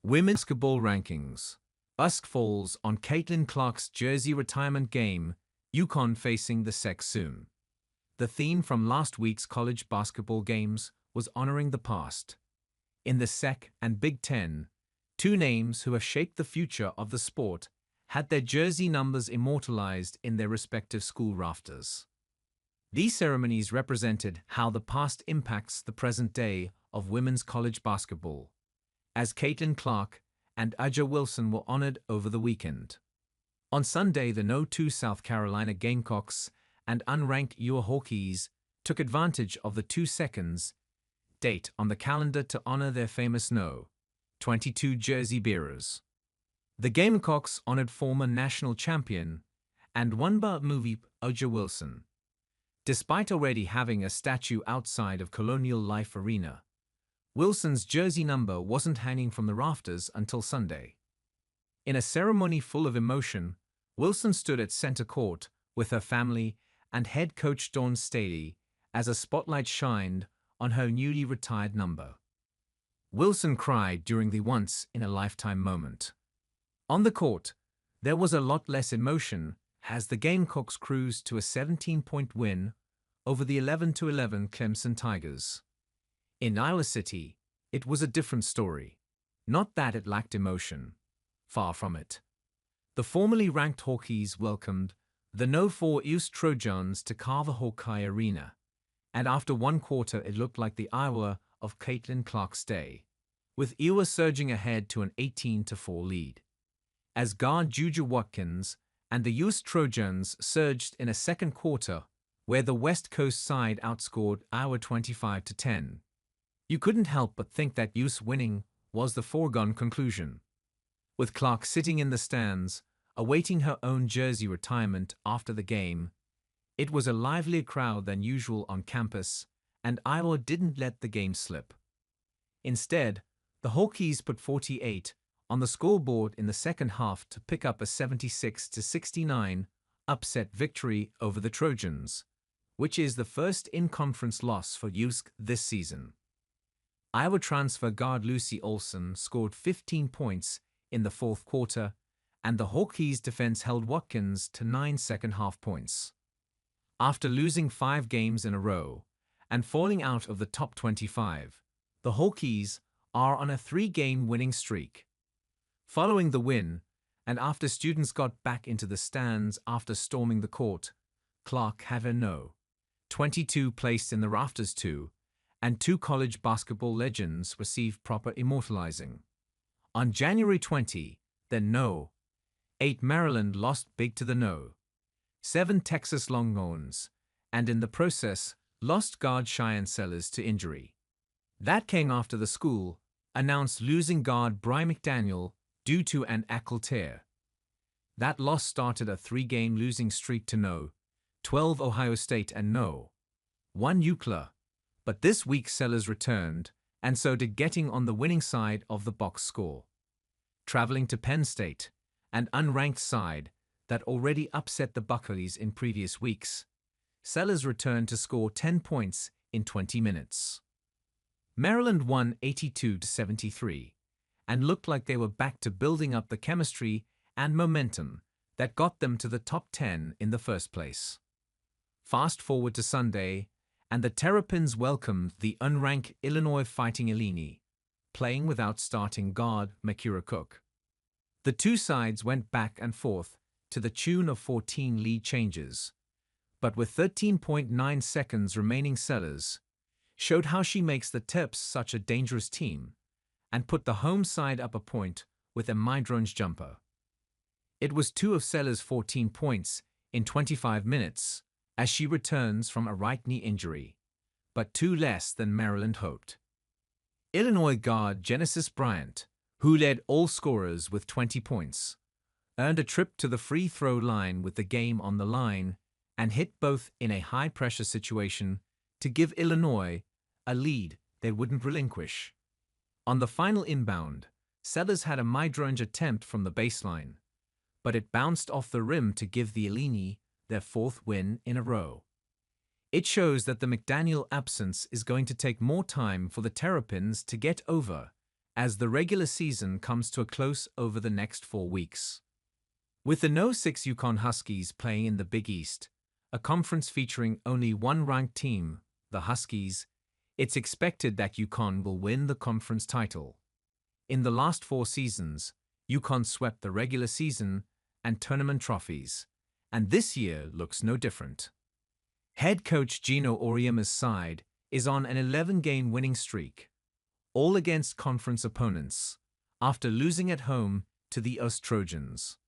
Women's basketball rankings. Dusk falls on Caitlin Clark's jersey retirement game, UConn facing the Sex soon. The theme from last week's college basketball games was honoring the past. In the SEC and Big Ten, two names who have shaped the future of the sport had their jersey numbers immortalized in their respective school rafters. These ceremonies represented how the past impacts the present day of women's college basketball, as Caitlin Clark and A'ja Wilson were honored over the weekend. On Sunday, the No. 2 South Carolina Gamecocks and unranked UA Hawkeyes took advantage of the 2 seconds date on the calendar to honor their famous No. 22 jersey bearers. The Gamecocks honored former national champion and one-bar movie A'ja Wilson. Despite already having a statue outside of Colonial Life Arena, Wilson's jersey number wasn't hanging from the rafters until Sunday. In a ceremony full of emotion, Wilson stood at center court with her family and head coach Dawn Staley as a spotlight shined on her newly retired number. Wilson cried during the once-in-a-lifetime moment. On the court, there was a lot less emotion as the Gamecocks cruised to a 17-point win over the 11-11 Clemson Tigers. In Iowa City, it was a different story. Not that it lacked emotion. Far from it. The formerly ranked Hawkeyes welcomed the No. 4 USC Trojans to carve a Hawkeye Arena, and after one quarter it looked like the Iowa of Caitlin Clark's day, with Iowa surging ahead to an 18-4 lead. As guard Juju Watkins and the USC Trojans surged in a second quarter where the West Coast side outscored Iowa 25-10. You couldn't help but think that USC winning was the foregone conclusion. With Clark sitting in the stands, awaiting her own jersey retirement after the game, it was a livelier crowd than usual on campus, and Iowa didn't let the game slip. Instead, the Hawkeyes put 48 on the scoreboard in the second half to pick up a 76-69 upset victory over the Trojans, which is the first in-conference loss for USC this season. Iowa transfer guard Lucy Olson scored 15 points in the fourth quarter, and the Hawkeyes defense held Watkins to 9 second-half points. After losing 5 games in a row and falling out of the top 25, the Hawkeyes are on a 3-game winning streak. Following the win, and after students got back into the stands after storming the court, Clark had her No. 22 placed in the rafters too, and 2 college basketball legends received proper immortalizing. On January 20, the No. 8 Maryland lost big to the No. 7 Texas Longhorns, and in the process lost guard Cheyenne Sellers to injury. That came after the school announced losing guard Bry McDaniel due to an ankle tear. That loss started a 3-game losing streak to No. 12 Ohio State and No. 1 UCLA, but this week Sellers returned, and so did getting on the winning side of the box score. Traveling to Penn State, an unranked side that already upset the Buckeyes in previous weeks, Sellers returned to score 10 points in 20 minutes. Maryland won 82-73, and looked like they were back to building up the chemistry and momentum that got them to the top 10 in the first place. Fast forward to Sunday, and the Terrapins welcomed the unranked Illinois Fighting Illini, playing without starting guard Makira Cook. The two sides went back and forth to the tune of 14 lead changes, but with 13.9 seconds remaining, Sellers showed how she makes the Terps such a dangerous team and put the home side up a point with a mid-range jumper. It was 2 of Sellers' 14 points in 25 minutes as she returns from a right knee injury, but 2 less than Maryland hoped. Illinois guard Genesis Bryant, who led all scorers with 20 points, earned a trip to the free throw line with the game on the line and hit both in a high-pressure situation to give Illinois a lead they wouldn't relinquish. On the final inbound, Sellers had a mid-range attempt from the baseline, but it bounced off the rim to give the Illini their 4th win in a row. It shows that the McDaniel absence is going to take more time for the Terrapins to get over as the regular season comes to a close over the next 4 weeks. With the No. 6 UConn Huskies playing in the Big East, a conference featuring only one ranked team, the Huskies, it's expected that UConn will win the conference title. In the last 4 seasons, UConn swept the regular season and tournament trophies, and this year looks no different. Head coach Gino Auriemma's side is on an 11-game winning streak, all against conference opponents, after losing at home to the US Trojans.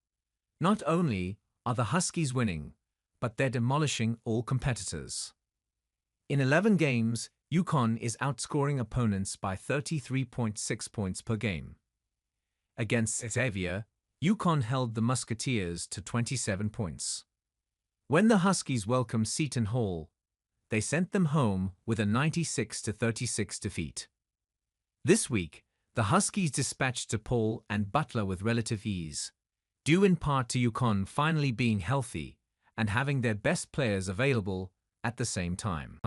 Not only are the Huskies winning, but they're demolishing all competitors. In 11 games, UConn is outscoring opponents by 33.6 points per game. Against Xavier, UConn held the Musketeers to 27 points. When the Huskies welcomed Seton Hall, they sent them home with a 96-36 defeat. This week, the Huskies dispatched DePaul and Butler with relative ease, due in part to UConn finally being healthy and having their best players available at the same time.